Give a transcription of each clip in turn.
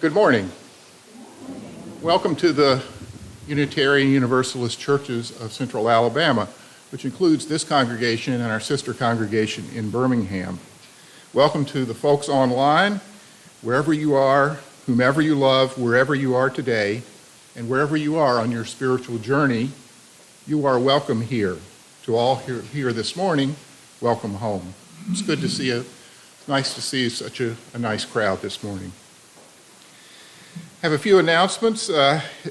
Good morning. Welcome to the Unitarian Universalist Churches of Central Alabama, which includes this congregation and our sister congregation in Birmingham. Welcome to the folks online, wherever you are, whomever you love, wherever you are today, and wherever you are on your spiritual journey, you are welcome here. To all here this morning, welcome home. It's good to see you. It's nice to see such a nice crowd this morning. I have a few announcements.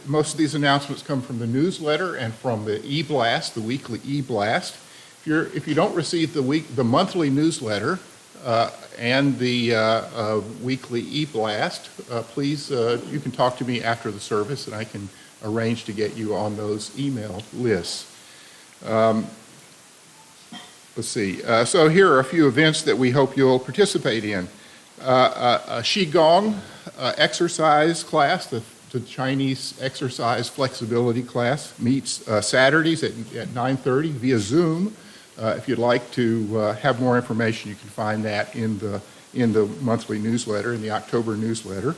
Most of these announcements come from the newsletter and from the e-blast, the weekly e-blast. If you don't receive the monthly newsletter and the weekly e-blast, please, you can talk to me after the service and I can arrange to get you on those email lists. Let's see. So here are a few events that we hope you'll participate in. A Qigong exercise class, the Chinese exercise flexibility class, meets Saturdays at 9:30 via Zoom. If you'd like to have more information, you can find that in the monthly newsletter, in the October newsletter.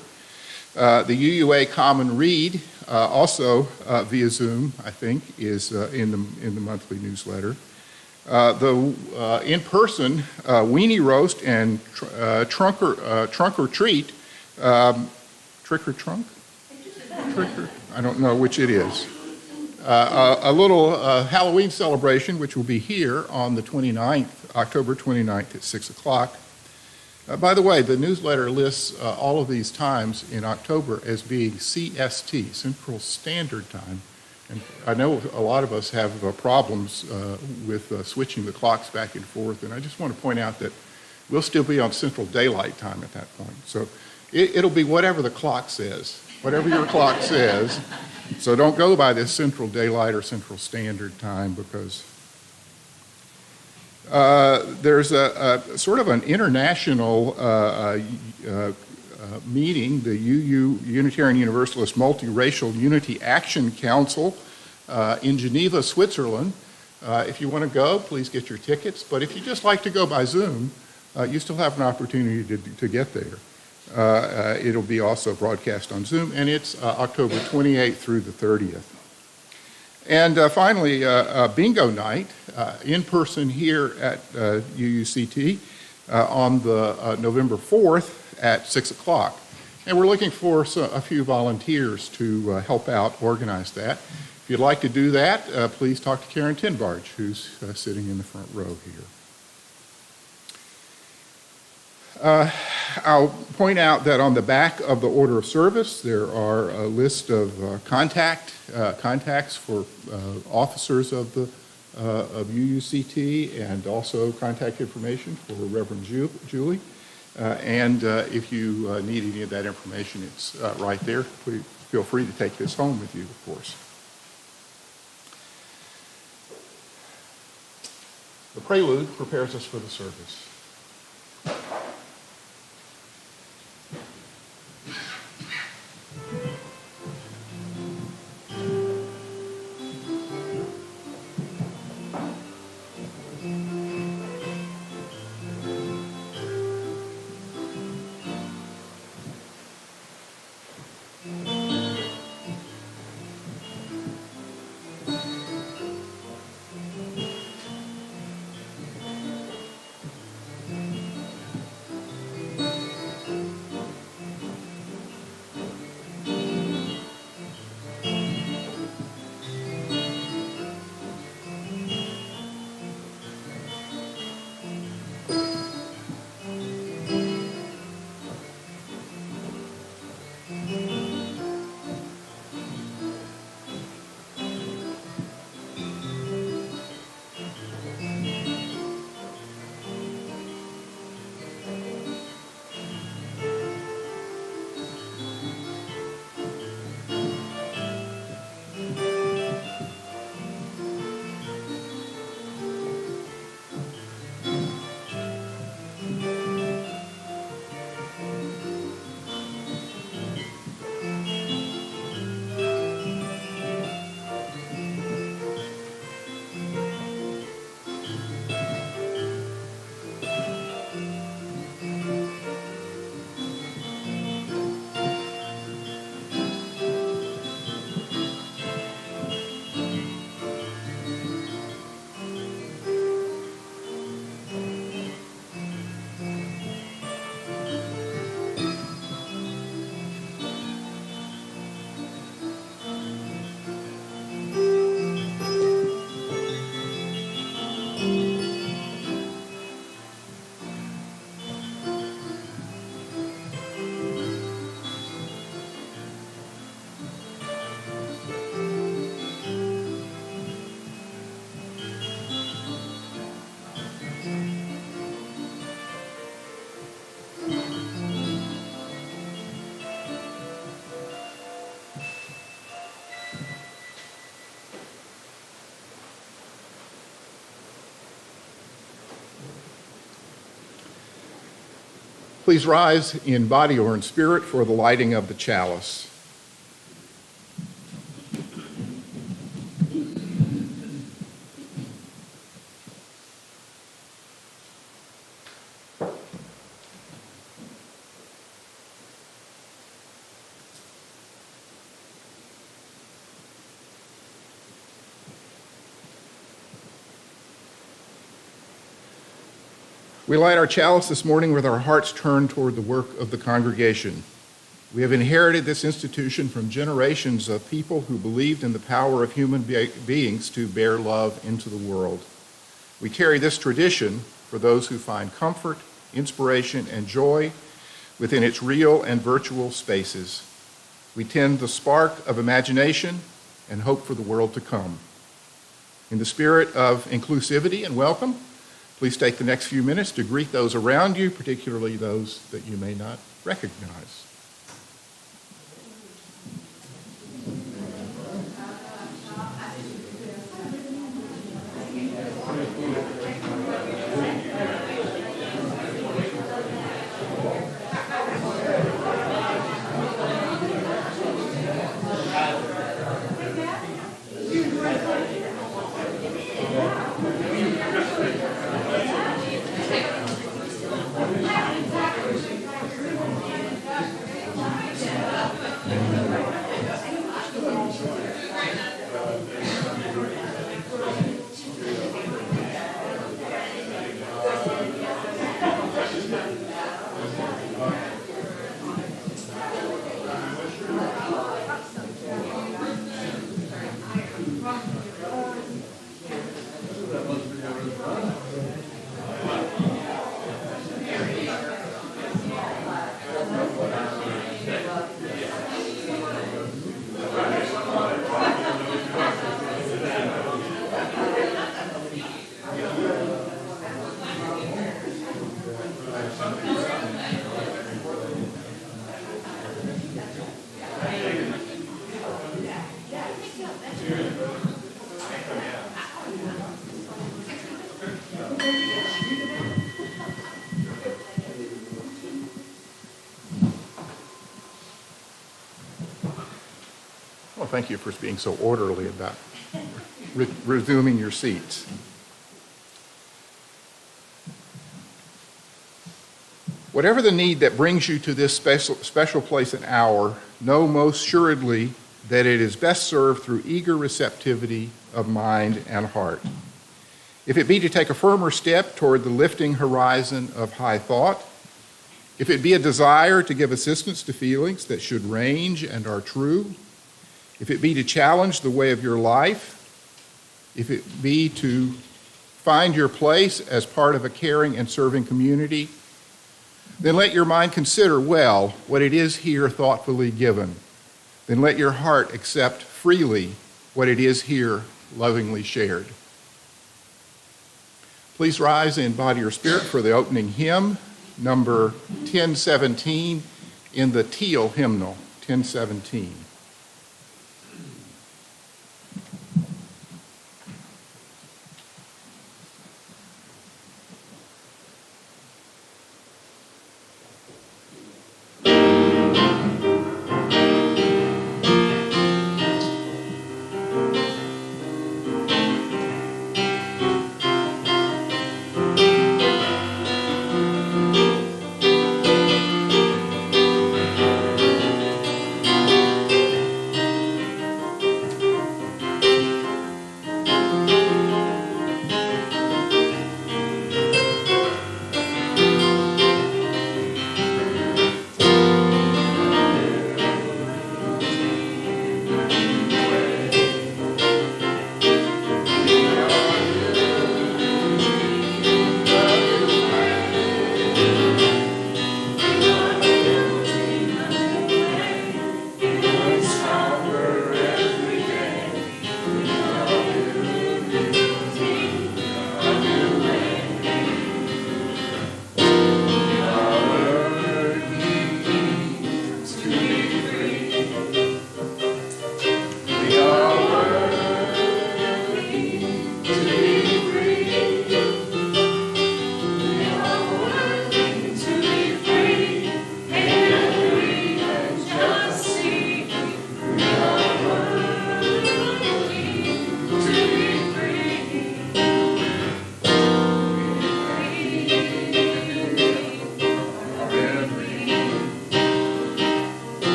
The UUA Common Read, also via Zoom, I think, is in the monthly newsletter. The in-person weenie roast and trunk or treat, trick or trunk? I don't know which it is. A little Halloween celebration, which will be here on the 29th, October 29th at 6 o'clock. By the way, the newsletter lists all of these times in October as being CST, Central Standard Time. And I know a lot of us have problems with switching the clocks back and forth, and I just want to point out that we'll still be on Central Daylight Time at that point. So it'll be whatever the clock says, whatever your clock says. So don't go by this Central Daylight or Central Standard Time, because there's a sort of an international meeting, the Unitarian Universalist Multiracial Unity Action Council in Geneva, Switzerland. If you want to go, please get your tickets. But if you just like to go by Zoom, you still have an opportunity to get there. It'll be also broadcast on Zoom, and it's October 28th through the 30th. And finally, bingo night, in person here at UUCT on the November 4th at 6 o'clock. And we're looking for a few volunteers to help out organize that. If you'd like to do that, please talk to Karen Tinbarge, who's sitting in the front row here. I'll point out that on the back of the order of service, there are a list of contacts for officers of UUCT, and also contact information for Reverend Julie. And if you need any of that information, it's right there. Please feel free to take this home with you, of course. The prelude prepares us for the service. Please rise in body or in spirit for the lighting of the chalice. We light our chalice this morning with our hearts turned toward the work of the congregation. We have inherited this institution from generations of people who believed in the power of human beings to bear love into the world. We carry this tradition for those who find comfort, inspiration, and joy within its real and virtual spaces. We tend the spark of imagination and hope for the world to come. In the spirit of inclusivity and welcome, please take the next few minutes to greet those around you, particularly those that you may not recognize. Well, thank you for being so orderly about resuming your seats. Whatever the need that brings you to this special place and hour, know most assuredly that it is best served through eager receptivity of mind and heart. If it be to take a firmer step toward the lifting horizon of high thought, if it be a desire to give assistance to feelings that should range and are true, if it be to challenge the way of your life, if it be to find your place as part of a caring and serving community, then let your mind consider well what it is here thoughtfully given. Then let your heart accept freely what it is here lovingly shared. Please rise in body or spirit for the opening hymn, number 1017 in the teal hymnal, 1017.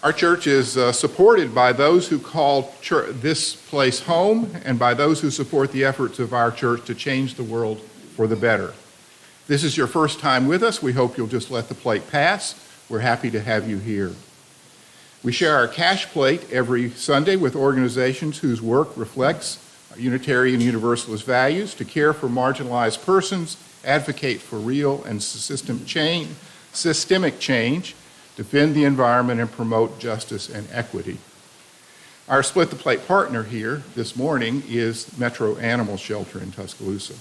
Our church is supported by those who call this place home and by those who support the efforts of our church to change the world for the better. If this is your first time with us, we hope you'll just let the plate pass. We're happy to have you here. We share our cash plate every Sunday with organizations whose work reflects Unitarian Universalist values to care for marginalized persons, advocate for real and systemic change, defend the environment, and promote justice and equity. Our Split the Plate partner here this morning is Metro Animal Shelter in Tuscaloosa.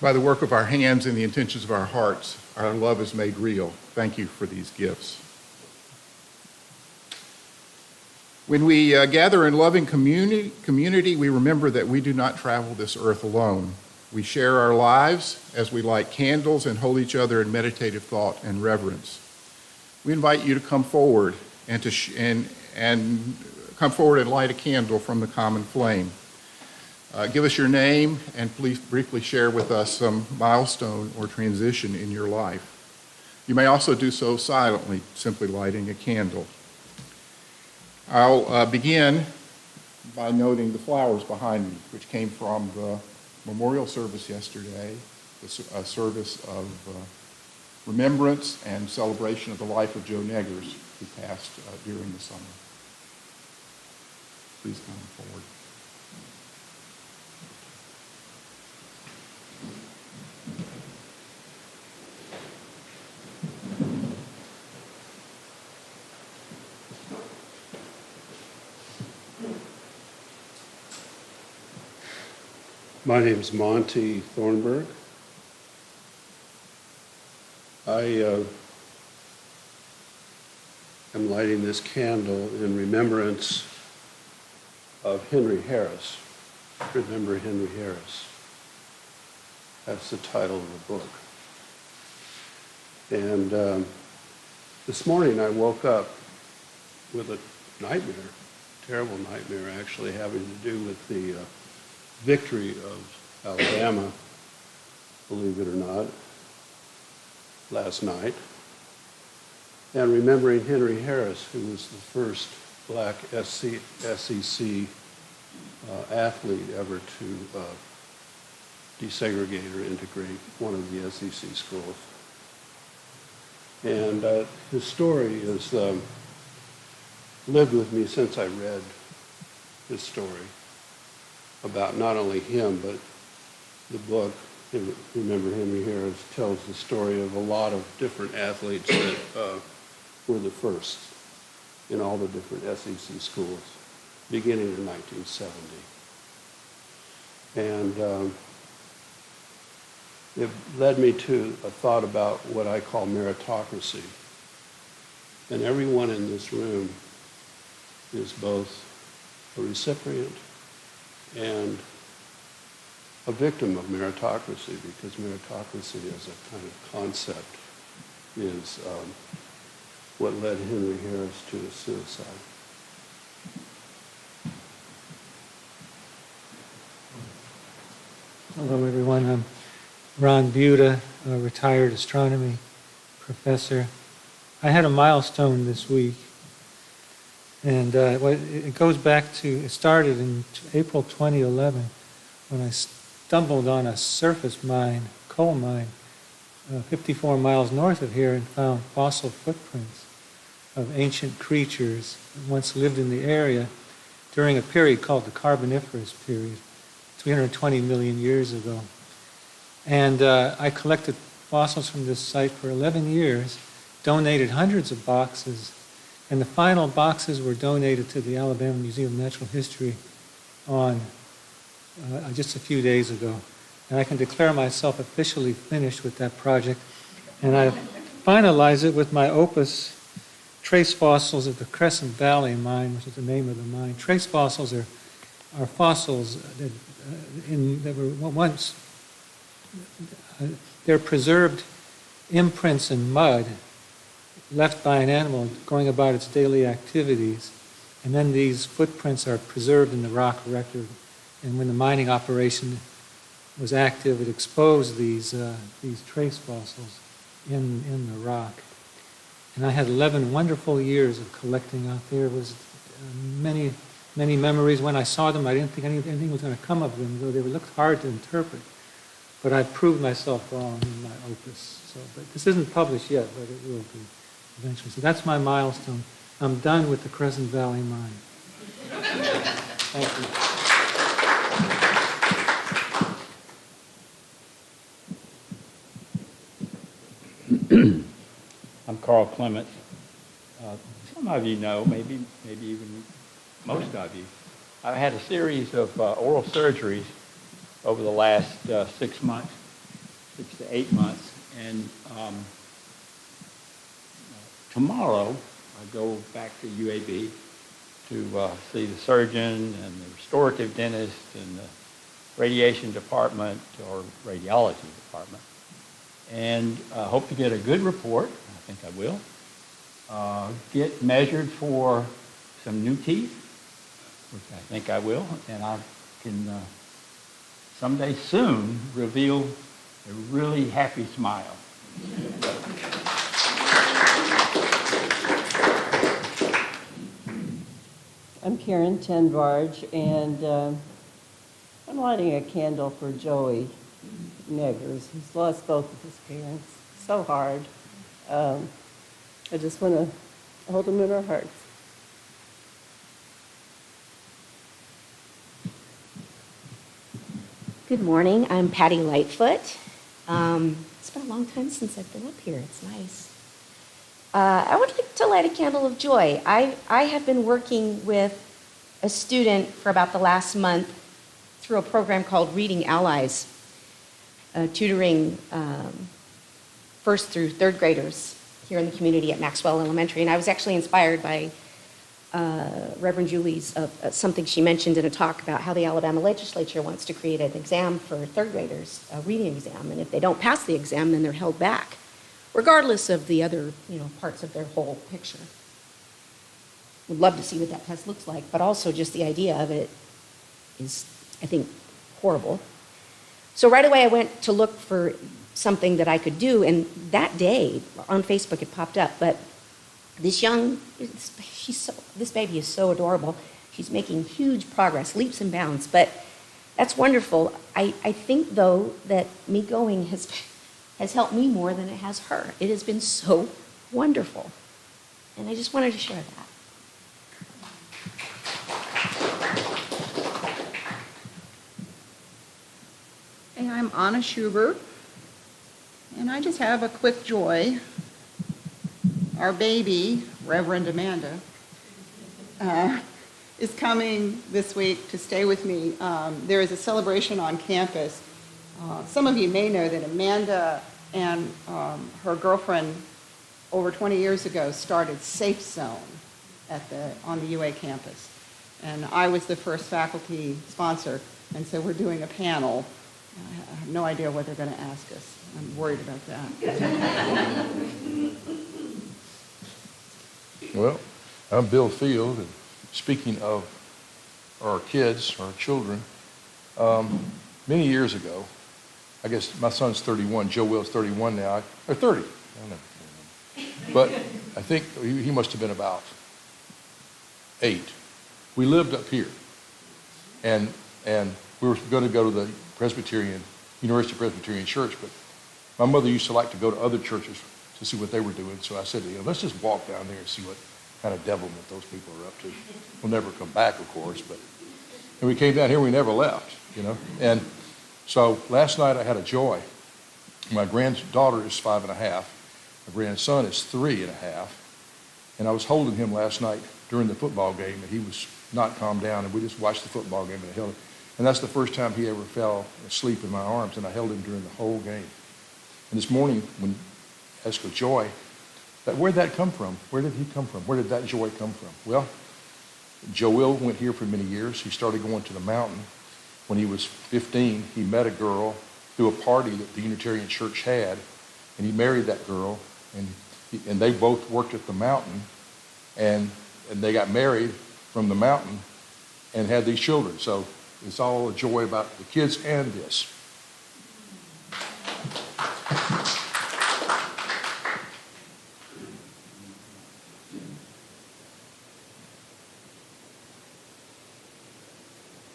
By the work of our hands and the intentions of our hearts, our love is made real. Thank you for these gifts. When we gather in loving community, we remember that we do not travel this earth alone. We share our lives as we light candles and hold each other in meditative thought and reverence. We invite you to come forward and come forward and light a candle from the common flame. Give us your name and please briefly share with us some milestone or transition in your life. You may also do so silently, simply lighting a candle. I'll begin by noting the flowers behind me, which came from the memorial service yesterday, a service of remembrance and celebration of the life of Joe Neggers, who passed during the summer. Please come forward. My name is Monty Thornburg. I am lighting this candle in remembrance of Henry Harris. Remember Henry Harris. That's the title of the book. And this morning I woke up with a nightmare, terrible nightmare actually, having to do with the victory of Alabama, believe it or not, last night, and remembering Henry Harris, who was the first black SEC athlete ever to desegregate or integrate one of the SEC schools. And his story has lived with me since I read his story about not only him, but the book, Remember Henry Harris, tells the story of a lot of different athletes that were the first in all the different SEC schools, beginning in 1970. And it led me to a thought about what I call meritocracy. And everyone in this room is both a recipient and a victim of meritocracy, because meritocracy as a kind of concept is what led Henry Harris to his suicide. Hello, everyone. Ron Buda, a retired astronomy professor. I had a milestone this week, and it goes back to, it started in April 2011 when I stumbled on a surface mine, coal mine, 54 miles north of here, and found fossil footprints of ancient creatures that once lived in the area during a period called the Carboniferous period, 320 million years ago. And I collected fossils from this site for 11 years, donated hundreds of boxes, and the final boxes were donated to the Alabama Museum of Natural History on just a few days ago. And I can declare myself officially finished with that project. And I finalized it with my opus, Trace Fossils of the Crescent Valley Mine, which is the name of the mine. Trace fossils are fossils that were once, they're preserved imprints in mud left by an animal going about its daily activities. And then these footprints are preserved in the rock record. And when the mining operation was active, it exposed these trace fossils in the rock. And I had 11 wonderful years of collecting out there. It was many memories. When I saw them, I didn't think anything was going to come of them, though they looked hard to interpret. But I proved myself wrong in my opus. So, but this isn't published yet, but it will be eventually. So that's my milestone. I'm done with the Crescent Valley Mine. Thank you. I'm Carl Clement. Some of you know, maybe even most of you. I've had a series of oral surgeries over the last 6 months, 6 to 8 months, and tomorrow I go back to UAB to see the surgeon and the restorative dentist and the radiation department or radiology department. And I hope to get a good report. I think I will. Get measured for some new teeth, which I think I will. And I can someday soon reveal a really happy smile. I'm Karen Tenvarge, and I'm lighting a candle for Joey Neggers, who's lost both of his parents. So hard. I just want to hold them in our hearts. Good morning. I'm Patty Lightfoot. It's been a long time since I've been up here. It's nice. I would like to light a candle of joy. I have been working with a student for about the last month through a program called Reading Allies, tutoring first through third graders here in the community at Maxwell Elementary. And I was actually inspired by Reverend Julie's something she mentioned in a talk about how the Alabama legislature wants to create an exam for third graders, a reading exam. And if they don't pass the exam, then they're held back, regardless of the other, parts of their whole picture. Would love to see what that test looks like, but also just the idea of it is, I think, horrible. So right away I went to look for something that I could do, and that day on Facebook it popped up. But this baby is so adorable. She's making huge progress, leaps and bounds. But that's wonderful. I think though that me going has helped me more than it has her. It has been so wonderful, and I just wanted to share that. Hey, I'm Anna Schubert, and I just have a quick joy. Our baby, Reverend Amanda, is coming this week to stay with me. There is a celebration on campus. Some of you may know that Amanda and her girlfriend over 20 years ago started Safe Zone on the UA campus. And I was the first faculty sponsor, and so we're doing a panel. I have no idea what they're going to ask us. I'm worried about that. Well, I'm Bill Field, and speaking of our kids, our children, many years ago, I guess my son's 31, Joe Will's 31 now, or 30, I don't know. But I think he must have been about 8. We lived up here, and we were going to go to the University Presbyterian Church, but my mother used to like to go to other churches to see what they were doing, so I said, let's just walk down there and see what kind of devilment those people are up to. We'll never come back, of course, and we came down here, we never left, and so last night I had a joy. My granddaughter is 5.5, my grandson is 3.5, and I was holding him last night during the football game, and he was not calmed down, and we just watched the football game, and I held him. And that's the first time he ever fell asleep in my arms, and I held him during the whole game. And this morning, when I asked for joy, where'd that come from? Where did he come from? Where did that joy come from? Well, Joel went here for many years. He started going to the mountain. When he was 15, he met a girl through a party that the Unitarian Church had, and he married that girl, and they both worked at the mountain, and they got married from the mountain and had these children. So it's all a joy about the kids and this.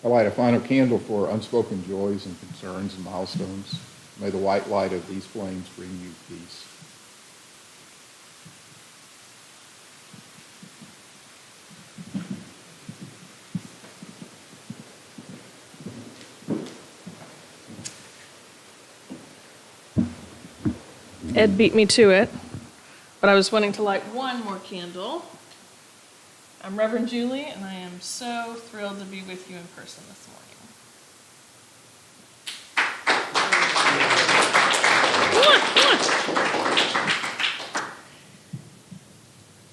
I light a final candle for unspoken joys and concerns and milestones. May the white light of these flames bring you peace. Ed beat me to it, but I was wanting to light one more candle. I'm Reverend Julie, and I am so thrilled to be with you in person this morning.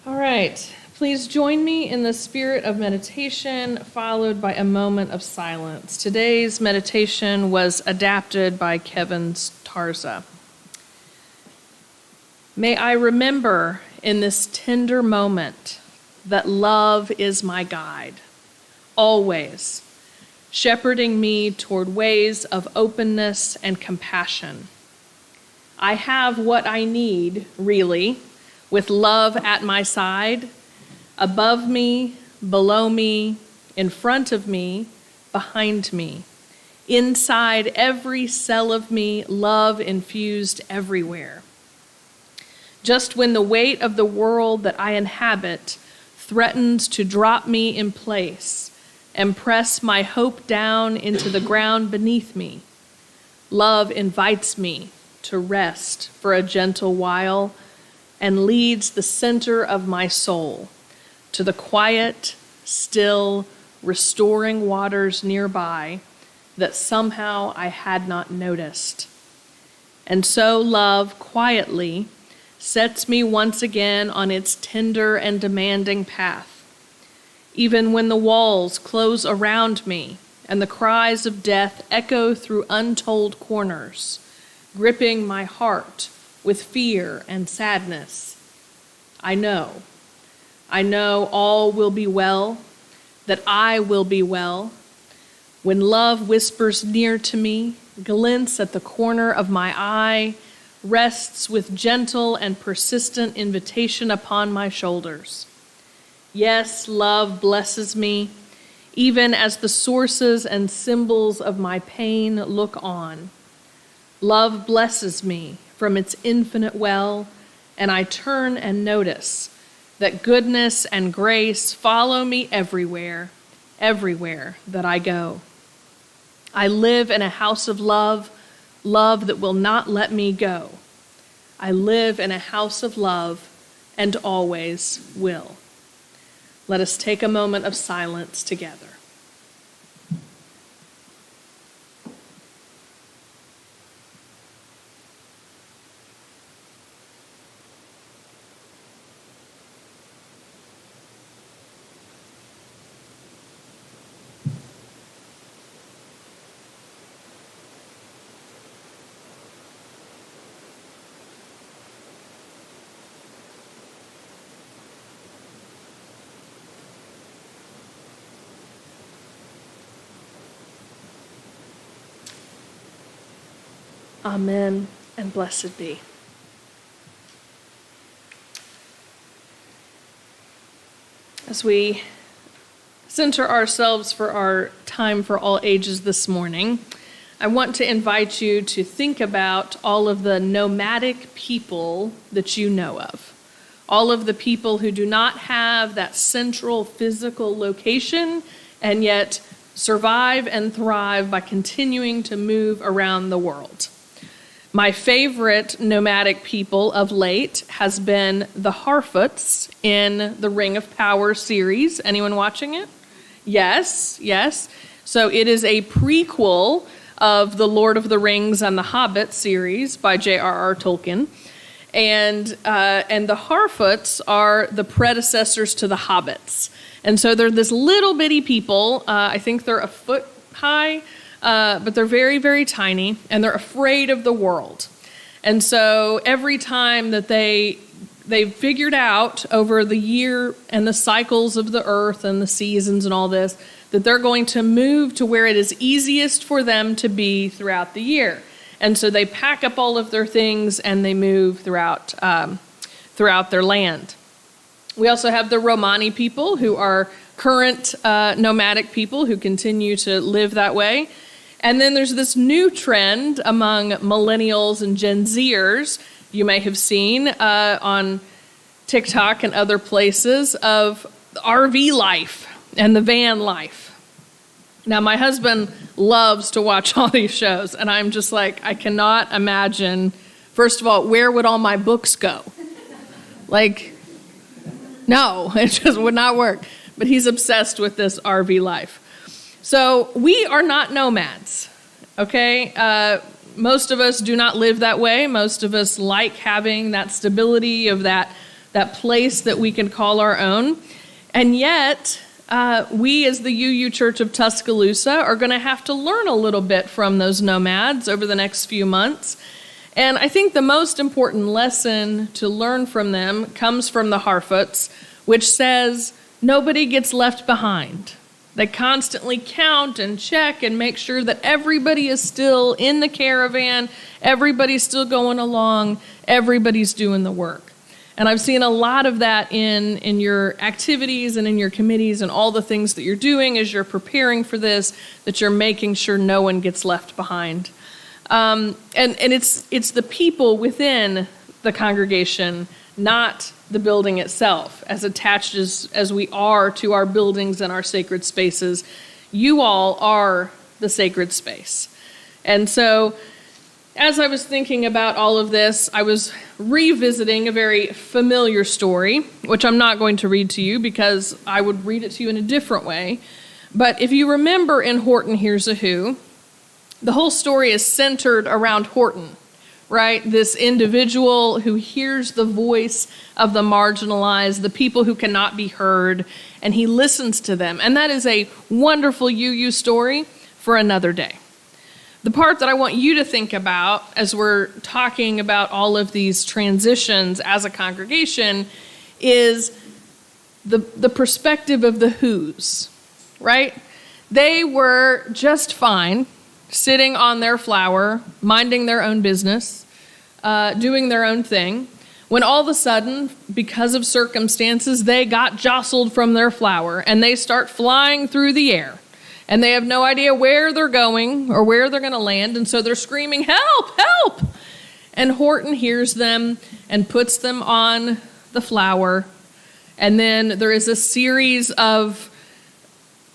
All right, please join me in the spirit of meditation, followed by a moment of silence. Today's meditation was adapted by Kevin Tarza. May I remember in this tender moment that love is my guide, always, shepherding me toward ways of openness and compassion. I have what I need, really, with love at my side, above me, below me, in front of me, behind me. Inside every cell of me, love infused everywhere. Just when the weight of the world that I inhabit threatens to drop me in place and press my hope down into the ground beneath me, love invites me to rest for a gentle while and leads the center of my soul to the quiet, still, restoring waters nearby that somehow I had not noticed. And so love quietly sets me once again on its tender and demanding path. Even when the walls close around me and the cries of death echo through untold corners, gripping my heart with fear and sadness, I know all will be well, that I will be well. When love whispers near to me, glints at the corner of my eye, rests with gentle and persistent invitation upon my shoulders. Yes, love blesses me, even as the sources and symbols of my pain look on. Love blesses me from its infinite well, and I turn and notice that goodness and grace follow me everywhere that I go. I live in a house of love that will not let me go. I live in a house of love and always will. Let us take a moment of silence together. Amen, and blessed be. As we center ourselves for our time for all ages this morning, I want to invite you to think about all of the nomadic people that you know of. All of the people who do not have that central physical location and yet survive and thrive by continuing to move around the world. My favorite nomadic people of late has been the Harfoots in the Ring of Power series. Anyone watching it? Yes, yes. So it is a prequel of the Lord of the Rings and the Hobbit series by J.R.R. Tolkien. And the Harfoots are the predecessors to the Hobbits. And so they're this little bitty people. I think they're a foot high, but they're very, very tiny, and they're afraid of the world. And so every time that they've figured out over the year and the cycles of the earth and the seasons and all this, that they're going to move to where it is easiest for them to be throughout the year. And so they pack up all of their things and they move throughout their land. We also have the Romani people, who are current nomadic people who continue to live that way. And then there's this new trend among millennials and Gen Zers, you may have seen on TikTok and other places, of RV life and the van life. Now, my husband loves to watch all these shows, and I'm just like, I cannot imagine, first of all, where would all my books go? Like, no, it just would not work. But he's obsessed with this RV life. So we are not nomads, okay? Most of us do not live that way. Most of us like having that stability of that place that we can call our own. And yet, we as the UU Church of Tuscaloosa are going to have to learn a little bit from those nomads over the next few months. And I think the most important lesson to learn from them comes from the Harfoots, which says nobody gets left behind. They constantly count and check and make sure that everybody is still in the caravan, everybody's still going along, everybody's doing the work. And I've seen a lot of that in your activities and in your committees and all the things that you're doing as you're preparing for this, that you're making sure no one gets left behind. And it's the people within the congregation, not the building itself, as attached as we are to our buildings and our sacred spaces. You all are the sacred space. And so, as I was thinking about all of this, I was revisiting a very familiar story, which I'm not going to read to you because I would read it to you in a different way. But if you remember in Horton Hears a Who, the whole story is centered around Horton, right? This individual who hears the voice of the marginalized, the people who cannot be heard, and he listens to them. And that is a wonderful UU story for another day. The part that I want you to think about as we're talking about all of these transitions as a congregation is the perspective of the who's, right? They were just fine, sitting on their flower, minding their own business, doing their own thing, when all of a sudden, because of circumstances, they got jostled from their flower and they start flying through the air. And they have no idea where they're going or where they're going to land. And so they're screaming, "Help, help!" And Horton hears them and puts them on the flower. And then there is a series of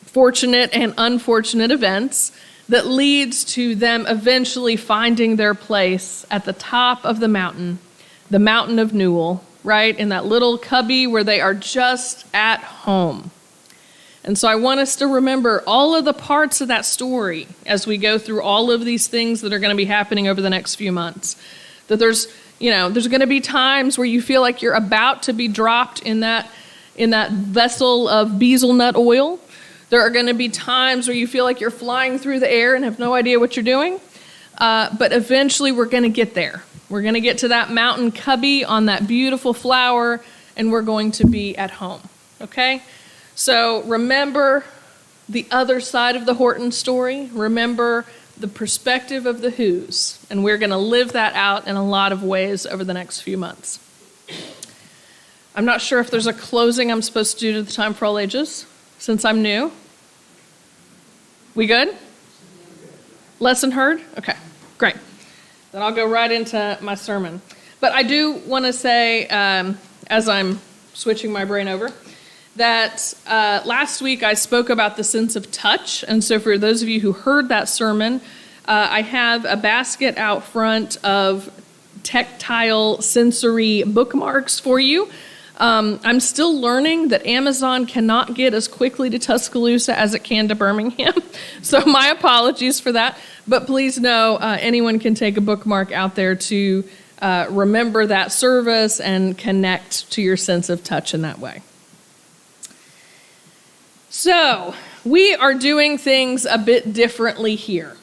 fortunate and unfortunate events that leads to them eventually finding their place at the top of the mountain of Newell, right? In that little cubby where they are just at home. And so I want us to remember all of the parts of that story as we go through all of these things that are going to be happening over the next few months. That there's going to be times where you feel like you're about to be dropped in that vessel of bezel nut oil. There are going to be times where you feel like you're flying through the air and have no idea what you're doing. But eventually we're going to get there. We're going to get to that mountain cubby on that beautiful flower, and we're going to be at home. Okay? So remember the other side of the Horton story. Remember the perspective of the who's, and we're going to live that out in a lot of ways over the next few months. I'm not sure if there's a closing I'm supposed to do to the Time for All Ages, since I'm new. We good? Lesson heard? Okay, great. Then I'll go right into my sermon. But I do want to say, as I'm switching my brain over, that last week I spoke about the sense of touch. And so for those of you who heard that sermon, I have a basket out front of tactile sensory bookmarks for you. I'm still learning that Amazon cannot get as quickly to Tuscaloosa as it can to Birmingham. So my apologies for that. But please know anyone can take a bookmark out there to remember that service and connect to your sense of touch in that way. So we are doing things a bit differently here,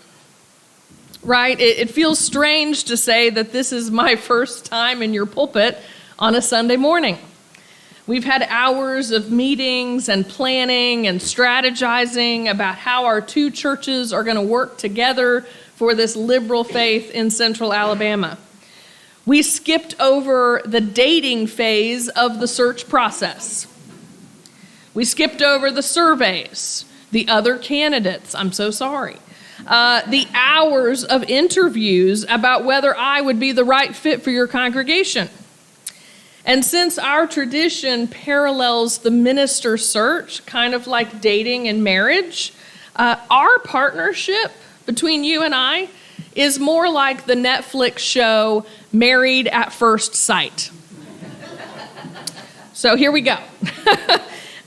right? It feels strange to say that this is my first time in your pulpit on a Sunday morning. We've had hours of meetings and planning and strategizing about how our two churches are going to work together for this liberal faith in Central Alabama. We skipped over the dating phase of the search process. We skipped over the surveys, the other candidates, I'm so sorry, the hours of interviews about whether I would be the right fit for your congregation. And since our tradition parallels the minister search, kind of like dating and marriage, our partnership between you and I is more like the Netflix show Married at First Sight. So here we go.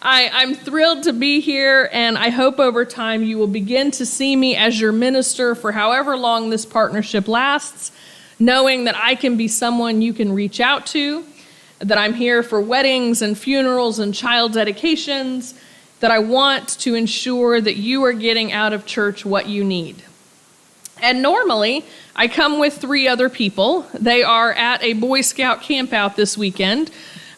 I'm thrilled to be here, and I hope over time you will begin to see me as your minister for however long this partnership lasts, knowing that I can be someone you can reach out to, that I'm here for weddings and funerals and child dedications, that I want to ensure that you are getting out of church what you need. And normally, I come with 3 other people. They are at a Boy Scout campout this weekend,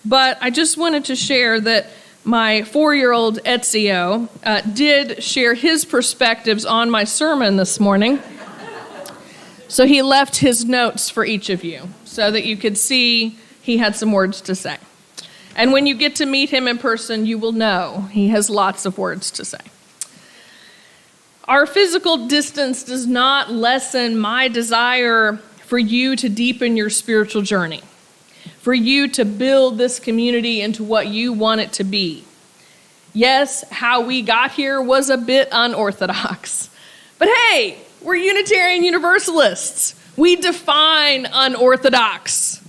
but I just wanted to share that my 4-year-old Ezio did share his perspectives on my sermon this morning. So he left his notes for each of you so that you could see he had some words to say. And when you get to meet him in person, you will know he has lots of words to say. Our physical distance does not lessen my desire for you to deepen your spiritual journey, for you to build this community into what you want it to be. Yes, how we got here was a bit unorthodox. But hey, we're Unitarian Universalists. We define unorthodox.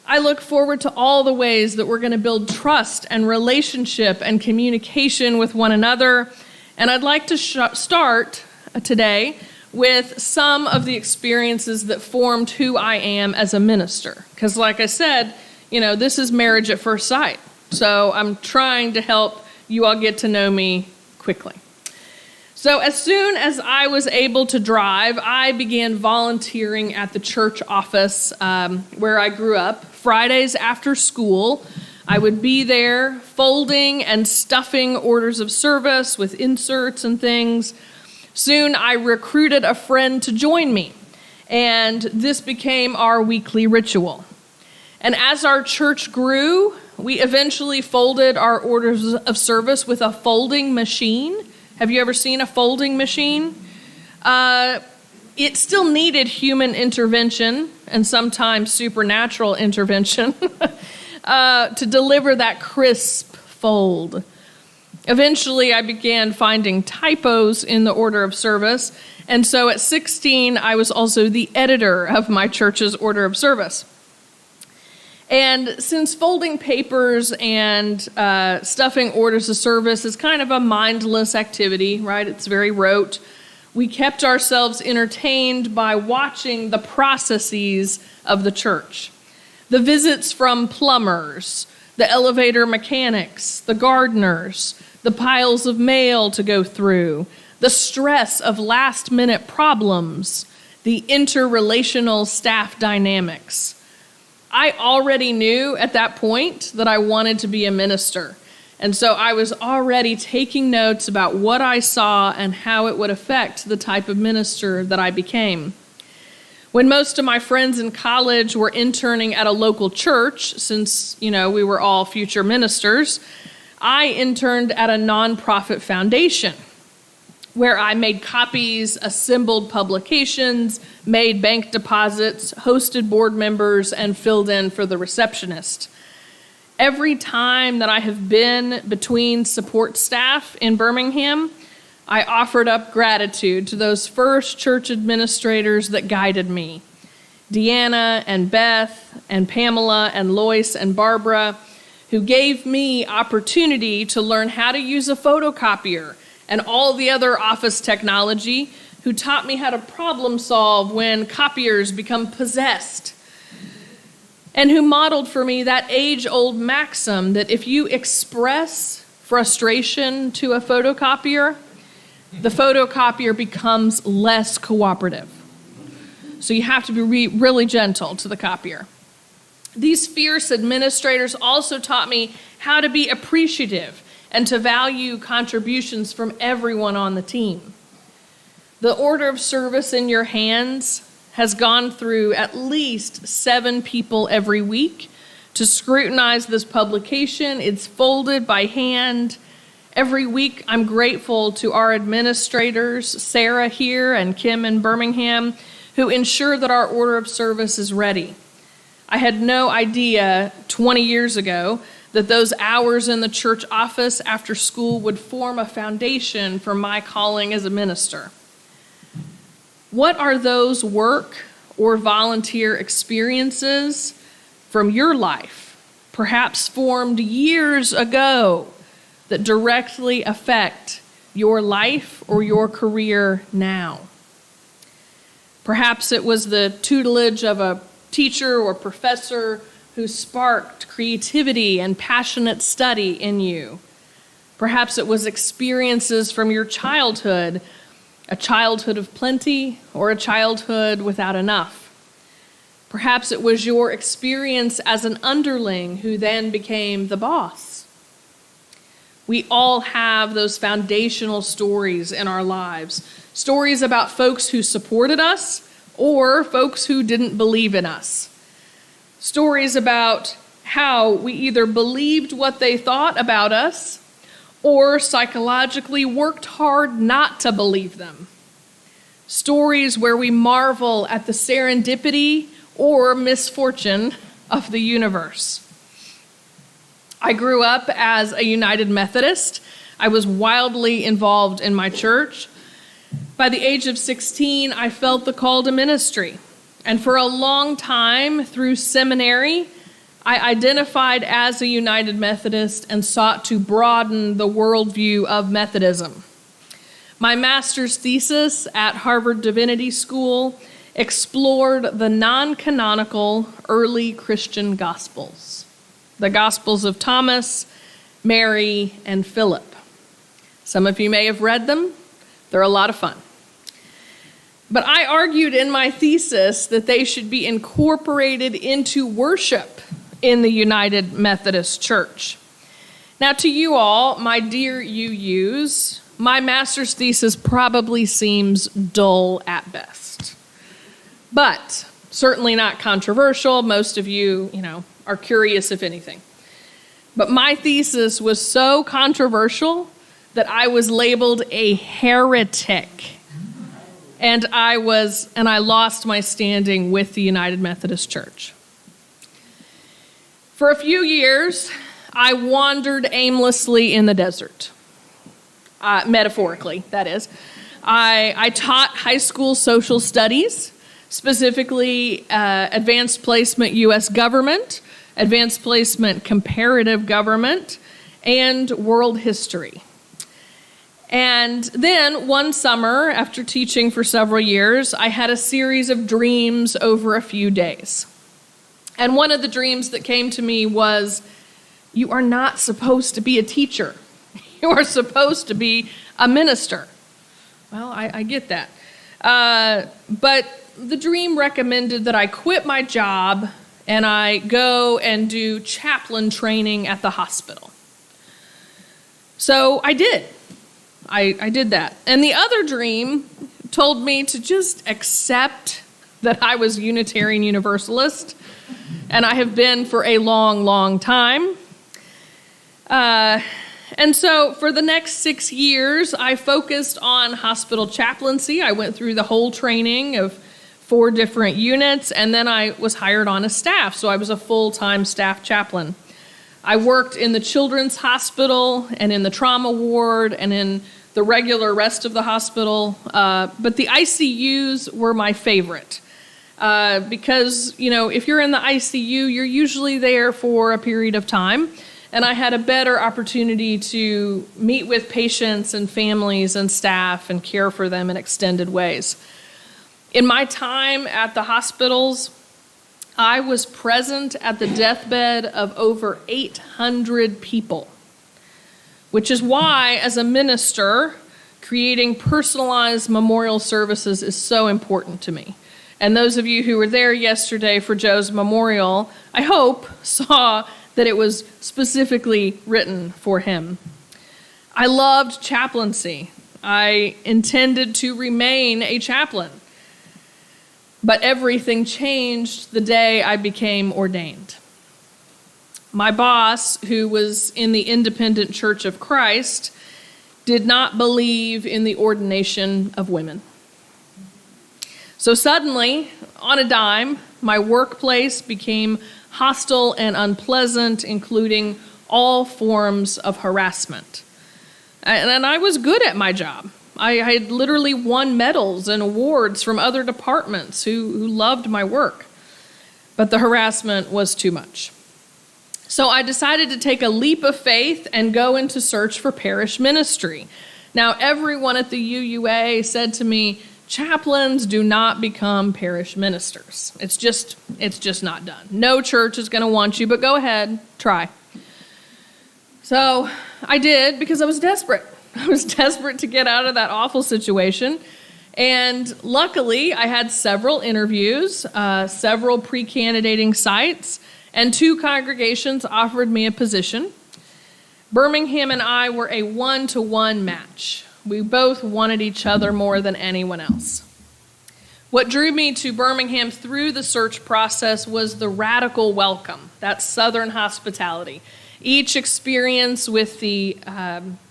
I look forward to all the ways that we're going to build trust and relationship and communication with one another. And I'd like to start today with some of the experiences that formed who I am as a minister. Because like I said, this is marriage at first sight. So I'm trying to help you all get to know me quickly. So as soon as I was able to drive, I began volunteering at the church office where I grew up. Fridays after school, I would be there folding and stuffing orders of service with inserts and things. Soon I recruited a friend to join me, and this became our weekly ritual. And as our church grew, we eventually folded our orders of service with a folding machine. Have you ever seen a folding machine? It still needed human intervention and sometimes supernatural intervention to deliver that crisp fold. Eventually, I began finding typos in the order of service, and so at 16, I was also the editor of my church's order of service. And since folding papers and stuffing orders of service is kind of a mindless activity, right? It's very rote. We kept ourselves entertained by watching the processes of the church. The visits from plumbers, the elevator mechanics, the gardeners, the piles of mail to go through, the stress of last-minute problems, the interrelational staff dynamics. I already knew at that point that I wanted to be a minister. And so I was already taking notes about what I saw and how it would affect the type of minister that I became. When most of my friends in college were interning at a local church, since, we were all future ministers, I interned at a nonprofit foundation where I made copies, assembled publications, made bank deposits, hosted board members, and filled in for the receptionist. Every time that I have been between support staff in Birmingham, I offered up gratitude to those first church administrators that guided me. Deanna and Beth and Pamela and Lois and Barbara, who gave me opportunity to learn how to use a photocopier and all the other office technology, who taught me how to problem solve when copiers become possessed, and who modeled for me that age-old maxim that if you express frustration to a photocopier, the photocopier becomes less cooperative. So you have to be really gentle to the copier. These fierce administrators also taught me how to be appreciative and to value contributions from everyone on the team. The order of service in your hands has gone through at least 7 people every week to scrutinize this publication. It's folded by hand. Every week, I'm grateful to our administrators, Sarah here and Kim in Birmingham, who ensure that our order of service is ready. I had no idea 20 years ago that those hours in the church office after school would form a foundation for my calling as a minister. What are those work or volunteer experiences from your life, perhaps formed years ago, that directly affect your life or your career now? Perhaps it was the tutelage of a teacher or professor who sparked creativity and passionate study in you. Perhaps it was experiences from your childhood, a childhood of plenty or a childhood without enough. Perhaps it was your experience as an underling who then became the boss. We all have those foundational stories in our lives, stories about folks who supported us or folks who didn't believe in us. Stories about how we either believed what they thought about us or psychologically worked hard not to believe them. Stories where we marvel at the serendipity or misfortune of the universe. I grew up as a United Methodist. I was wildly involved in my church. By the age of 16, I felt the call to ministry. And for a long time through seminary, I identified as a United Methodist and sought to broaden the worldview of Methodism. My master's thesis at Harvard Divinity School explored the non-canonical early Christian Gospels, the Gospels of Thomas, Mary, and Philip. Some of you may have read them. They're a lot of fun. But I argued in my thesis that they should be incorporated into worship in the United Methodist Church. Now, to you all, my dear UUs, my master's thesis probably seems dull at best, but certainly not controversial. Most of you, are curious, if anything. But my thesis was so controversial that I was labeled a heretic. And I lost my standing with the United Methodist Church. For a few years, I wandered aimlessly in the desert. Metaphorically, that is. I taught high school social studies, specifically advanced placement U.S. government, advanced placement comparative government, and world history. And then one summer, after teaching for several years, I had a series of dreams over a few days. And one of the dreams that came to me was, you are not supposed to be a teacher. You are supposed to be a minister. Well, I get that. But the dream recommended that I quit my job and I go and do chaplain training at the hospital. So I did. I did that. And the other dream told me to just accept that I was Unitarian Universalist, and I have been for a long, long time. And so for the next 6 years, I focused on hospital chaplaincy. I went through the whole training of 4 different units, and then I was hired on as staff, so I was a full-time staff chaplain. I worked in the children's hospital and in the trauma ward and in the regular rest of the hospital, but the ICUs were my favorite. Because, if you're in the ICU, you're usually there for a period of time. And I had a better opportunity to meet with patients and families and staff and care for them in extended ways. In my time at the hospitals, I was present at the deathbed of over 800 people, which is why, as a minister, creating personalized memorial services is so important to me. And those of you who were there yesterday for Joe's memorial, I hope, saw that it was specifically written for him. I loved chaplaincy. I intended to remain a chaplain. But everything changed the day I became ordained. My boss, who was in the Independent Church of Christ, did not believe in the ordination of women. So suddenly, on a dime, my workplace became hostile and unpleasant, including all forms of harassment. And I was good at my job. I had literally won medals and awards from other departments who loved my work. But the harassment was too much. So I decided to take a leap of faith and go into search for parish ministry. Now, everyone at the UUA said to me, chaplains do not become parish ministers. It's just not done. No church is going to want you, but go ahead, try. So I did because I was desperate. I was desperate to get out of that awful situation. And luckily, I had several interviews, several pre-candidating sites, and 2 congregations offered me a position. Birmingham and I were a 1-to-1 match. We both wanted each other more than anyone else. What drew me to Birmingham through the search process was the radical welcome, that Southern hospitality. Each experience with the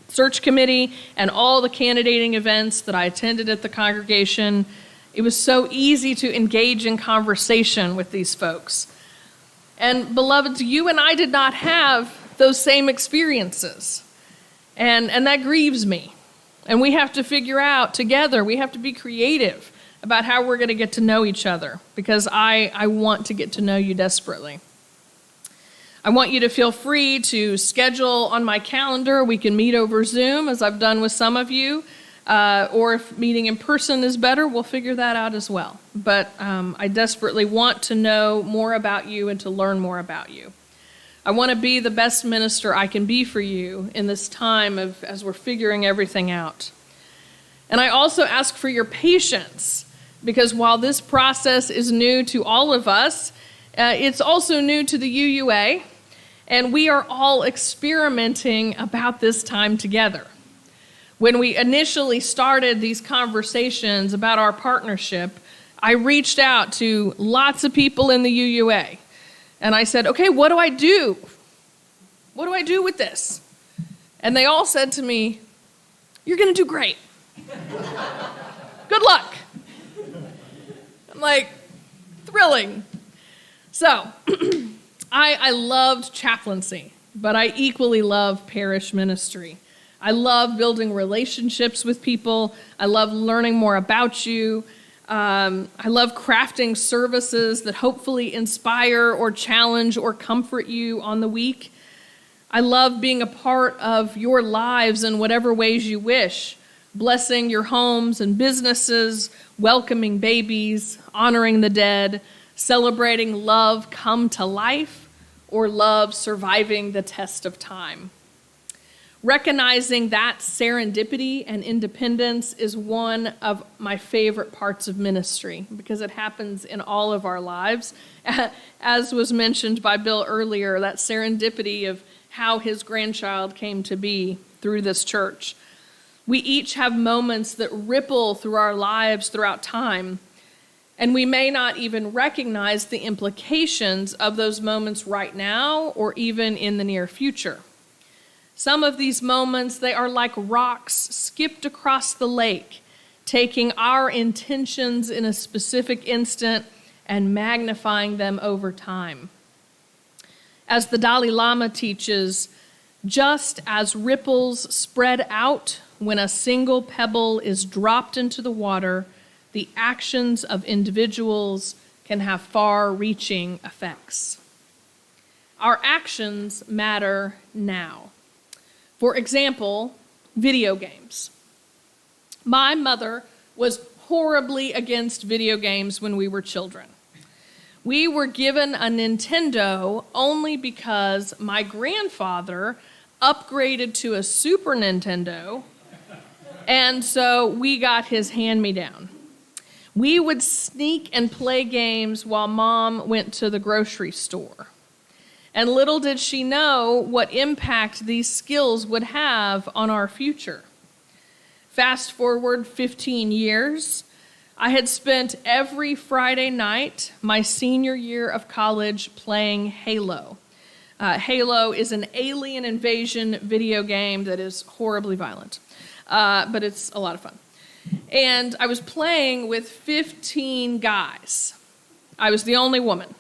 search committee and all the candidating events that I attended at the congregation, it was so easy to engage in conversation with these folks. And beloveds, you and I did not have those same experiences. And that grieves me. And we have to figure out together, we have to be creative about how we're going to get to know each other, because I want to get to know you desperately. I want you to feel free to schedule on my calendar. We can meet over Zoom, as I've done with some of you, or if meeting in person is better, we'll figure that out as well. But I desperately want to know more about you and to learn more about you. I want to be the best minister I can be for you in this time as we're figuring everything out. And I also ask for your patience, because while this process is new to all of us, it's also new to the UUA, and we are all experimenting about this time together. When we initially started these conversations about our partnership, I reached out to lots of people in the UUA. And I said, okay, what do I do? What do I do with this? And they all said to me, you're going to do great. Good luck. I'm like, thrilling. So I loved chaplaincy, but I equally love parish ministry. I love building relationships with people. I love learning more about you. I love crafting services that hopefully inspire or challenge or comfort you on the week. I love being a part of your lives in whatever ways you wish, blessing your homes and businesses, welcoming babies, honoring the dead, celebrating love come to life, or love surviving the test of time. Recognizing that serendipity and independence is one of my favorite parts of ministry, because it happens in all of our lives. As was mentioned by Bill earlier, that serendipity of how his grandchild came to be through this church. We each have moments that ripple through our lives throughout time, and we may not even recognize the implications of those moments right now or even in the near future. Some of these moments, they are like rocks skipped across the lake, taking our intentions in a specific instant and magnifying them over time. As the Dalai Lama teaches, just as ripples spread out when a single pebble is dropped into the water, the actions of individuals can have far-reaching effects. Our actions matter now. For example, video games. My mother was horribly against video games when we were children. We were given a Nintendo only because my grandfather upgraded to a Super Nintendo, and so we got his hand-me-down. We would sneak and play games while Mom went to the grocery store. And little did she know what impact these skills would have on our future. Fast forward 15 years, I had spent every Friday night my senior year of college playing Halo. Halo is an alien invasion video game that is horribly violent, but it's a lot of fun. And I was playing with 15 guys. I was the only woman.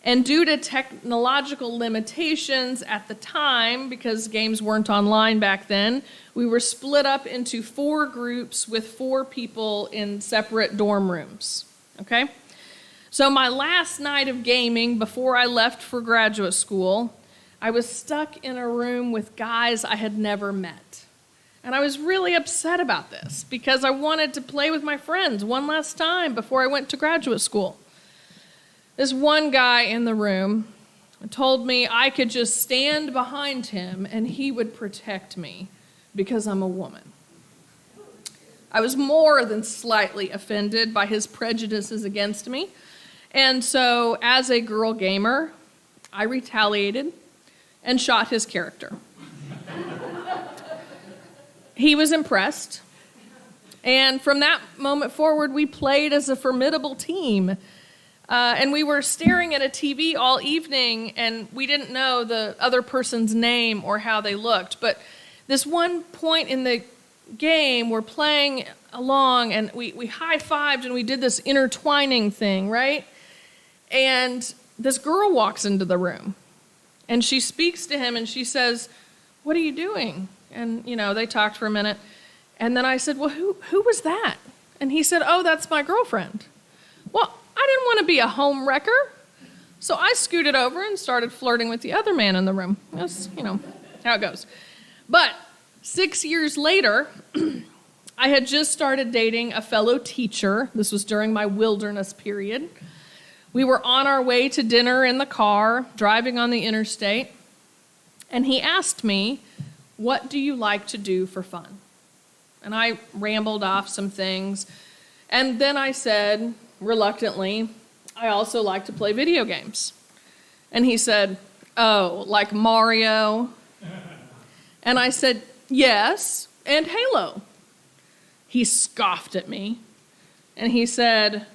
And due to technological limitations at the time, because games weren't online back then, we were split up into 4 groups with 4 people in separate dorm rooms, okay? So my last night of gaming before I left for graduate school, I was stuck in a room with guys I had never met. And I was really upset about this because I wanted to play with my friends one last time before I went to graduate school. This one guy in the room told me I could just stand behind him and he would protect me because I'm a woman. I was more than slightly offended by his prejudices against me. And so, as a girl gamer, I retaliated and shot his character. He was impressed. And from that moment forward, we played as a formidable team. And we were staring at a TV all evening, and we didn't know the other person's name or how they looked. But this one point in the game, we're playing along, and we high-fived, and we did this intertwining thing, right? And this girl walks into the room, and she speaks to him, and she says, "What are you doing?" And, they talked for a minute. And then I said, "Well, who was that?" And he said, "Oh, that's my girlfriend." Well, I didn't want to be a home wrecker, so I scooted over and started flirting with the other man in the room. That's, how it goes. But 6 years later, I had just started dating a fellow teacher. This was during my wilderness period. We were on our way to dinner in the car, driving on the interstate, and he asked me, "What do you like to do for fun?" And I rambled off some things, and then I said, reluctantly, "I also like to play video games." And he said, "Oh, like Mario?" And I said, "Yes, and Halo." He scoffed at me, and he said,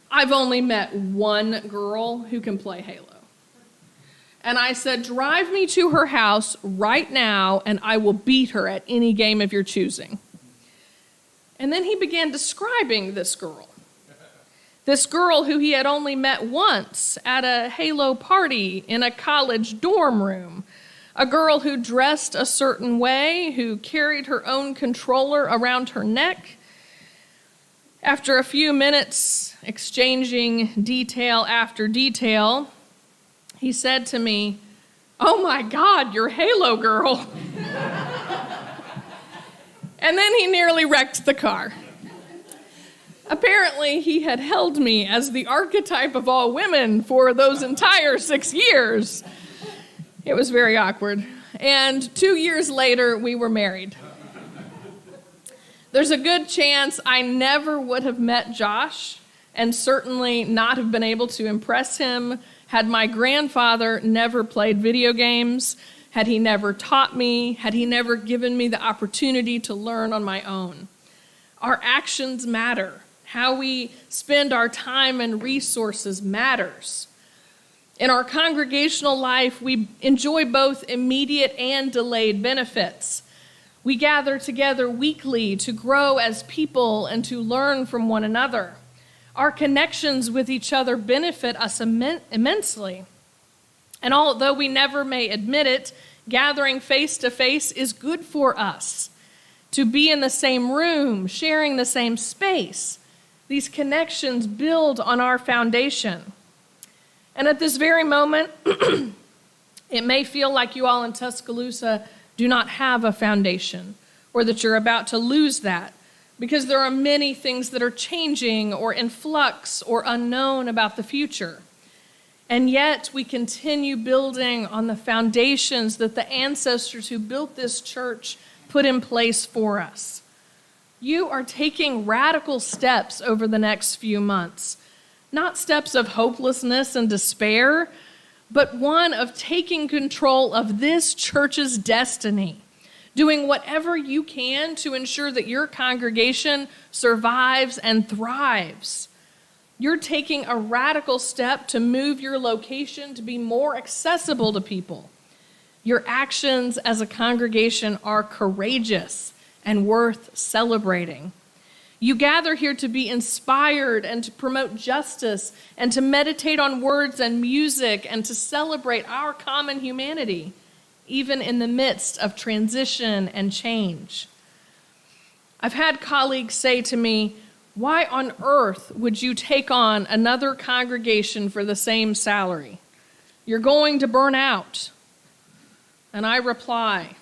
"I've only met one girl who can play Halo." And I said, "Drive me to her house right now, and I will beat her at any game of your choosing." And then he began describing this girl. This girl who he had only met once at a Halo party in a college dorm room. A girl who dressed a certain way, who carried her own controller around her neck. After a few minutes exchanging detail after detail, he said to me, "Oh my God, you're Halo girl." And then he nearly wrecked the car. Apparently, he had held me as the archetype of all women for those entire 6 years. It was very awkward. And 2 years later, we were married. There's a good chance I never would have met Josh, and certainly not have been able to impress him had my grandfather never played video games, had he never taught me, had he never given me the opportunity to learn on my own. Our actions matter. How we spend our time and resources matters. In our congregational life, we enjoy both immediate and delayed benefits. We gather together weekly to grow as people and to learn from one another. Our connections with each other benefit us immensely. And although we never may admit it, gathering face to face is good for us. To be in the same room, sharing the same space, these connections build on our foundation. And at this very moment, it may feel like you all in Tuscaloosa do not have a foundation, or that you're about to lose that, because there are many things that are changing or in flux or unknown about the future. And yet we continue building on the foundations that the ancestors who built this church put in place for us. You are taking radical steps over the next few months, not steps of hopelessness and despair, but one of taking control of this church's destiny, doing whatever you can to ensure that your congregation survives and thrives. You're taking a radical step to move your location to be more accessible to people. Your actions as a congregation are courageous and worth celebrating. You gather here to be inspired and to promote justice and to meditate on words and music and to celebrate our common humanity, even in the midst of transition and change. I've had colleagues say to me, "Why on earth would you take on another congregation for the same salary? You're going to burn out." And I reply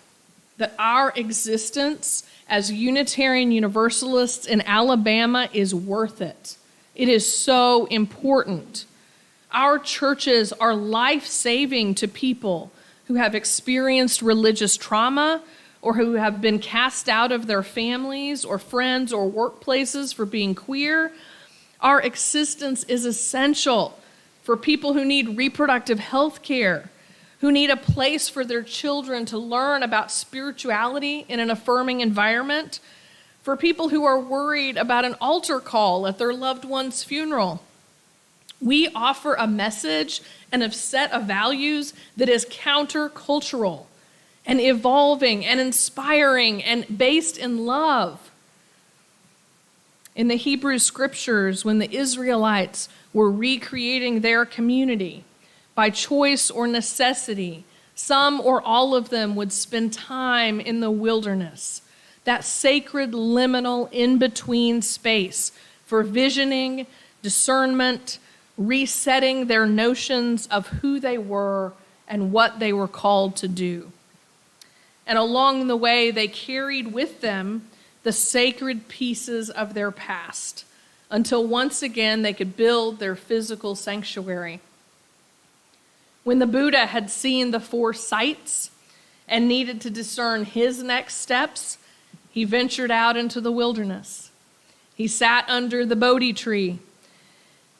that our existence as Unitarian Universalists in Alabama is worth it. It is so important. Our churches are life-saving to people who have experienced religious trauma or who have been cast out of their families or friends or workplaces for being queer. Our existence is essential for people who need reproductive health care, who need a place for their children to learn about spirituality in an affirming environment, for people who are worried about an altar call at their loved one's funeral. We offer a message and a set of values that is countercultural and evolving and inspiring and based in love. In the Hebrew scriptures, when the Israelites were recreating their community, by choice or necessity, some or all of them would spend time in the wilderness, that sacred liminal in-between space for visioning, discernment, resetting their notions of who they were and what they were called to do. And along the way, they carried with them the sacred pieces of their past until once again they could build their physical sanctuary. When the Buddha had seen the 4 sights and needed to discern his next steps, he ventured out into the wilderness. He sat under the Bodhi tree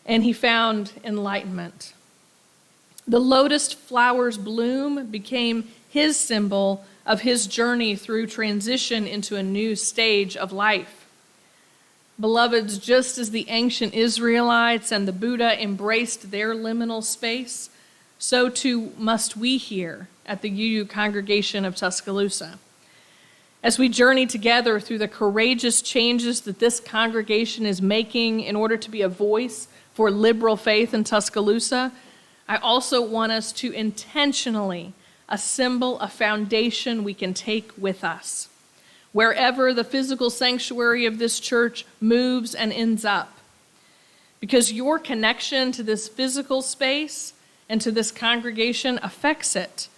and he found enlightenment. The lotus flower's bloom became his symbol of his journey through transition into a new stage of life. Beloveds, just as the ancient Israelites and the Buddha embraced their liminal space, so too must we here at the UU congregation of Tuscaloosa. As we journey together through the courageous changes that this congregation is making in order to be a voice for liberal faith in Tuscaloosa, I also want us to intentionally assemble a foundation we can take with us, wherever the physical sanctuary of this church moves and ends up. Because your connection to this physical space and to this congregation affects it.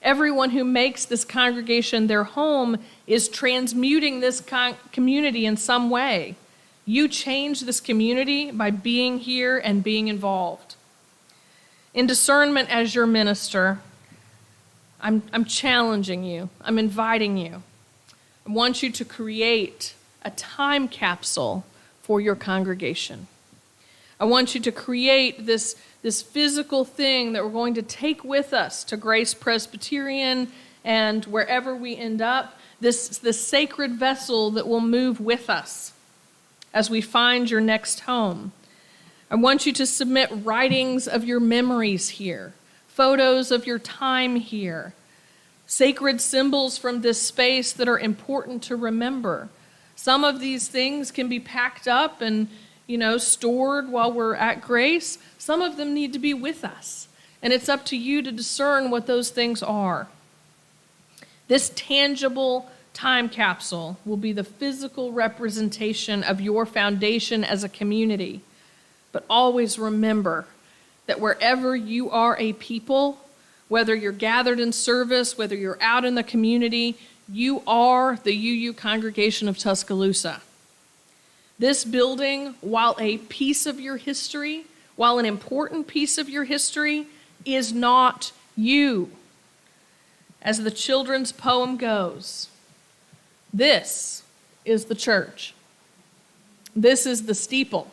Everyone who makes this congregation their home is transmuting this community in some way. You change this community by being here and being involved. In discernment as your minister, I'm challenging you. I'm inviting you. I want you to create a time capsule for your congregation. I want you to create this physical thing that we're going to take with us to Grace Presbyterian and wherever we end up, this sacred vessel that will move with us as we find your next home. I want you to submit writings of your memories here, photos of your time here, sacred symbols from this space that are important to remember. Some of these things can be packed up and, stored while we're at Grace. Some of them need to be with us, and it's up to you to discern what those things are. This tangible time capsule will be the physical representation of your foundation as a community. But always remember that wherever you are a people, whether you're gathered in service, whether you're out in the community, you are the UU congregation of Tuscaloosa. This building, while a piece of your history, while an important piece of your history, is not you. As the children's poem goes, this is the church. This is the steeple.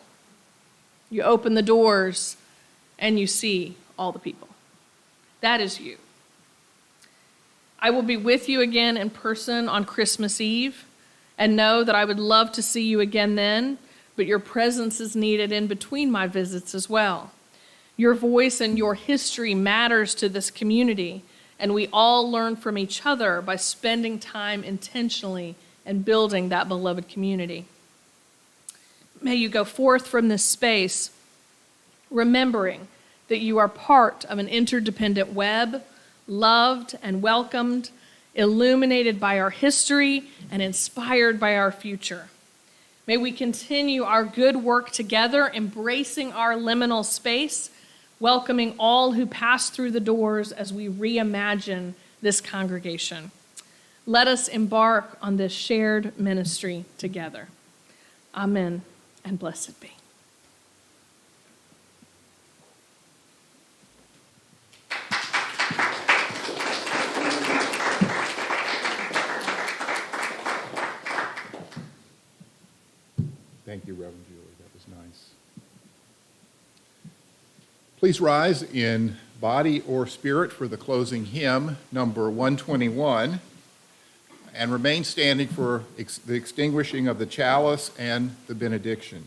You open the doors and you see all the people. That is you. I will be with you again in person on Christmas Eve, and know that I would love to see you again then, but your presence is needed in between my visits as well. Your voice and your history matters to this community, and we all learn from each other by spending time intentionally and building that beloved community. May you go forth from this space remembering that you are part of an interdependent web, loved and welcomed, illuminated by our history and inspired by our future. May we continue our good work together, embracing our liminal space, welcoming all who pass through the doors as we reimagine this congregation. Let us embark on this shared ministry together. Amen, and blessed be. Thank you, Reverend Julie. That was nice. Please rise in body or spirit for the closing hymn, number 121, and remain standing for the extinguishing of the chalice and the benediction.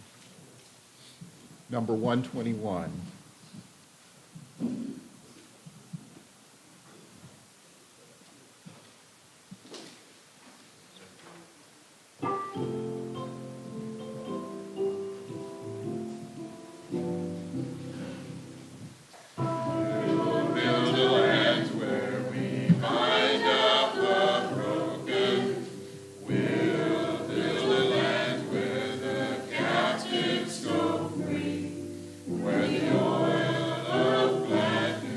Number 121. Where the oil of gladness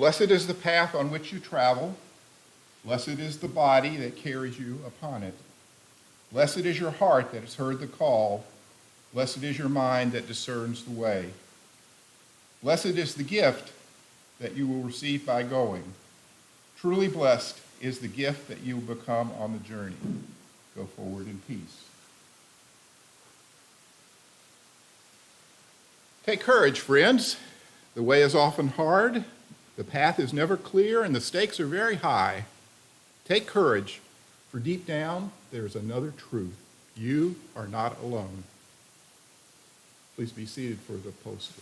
Blessed is the path on which you travel. Blessed is the body that carries you upon it. Blessed is your heart that has heard the call. Blessed is your mind that discerns the way. Blessed is the gift that you will receive by going. Truly blessed is the gift that you will become on the journey. Go forward in peace. Take courage, friends. The way is often hard, the path is never clear, and the stakes are very high. Take courage, for deep down there's another truth. You are not alone. Please be seated for the poster.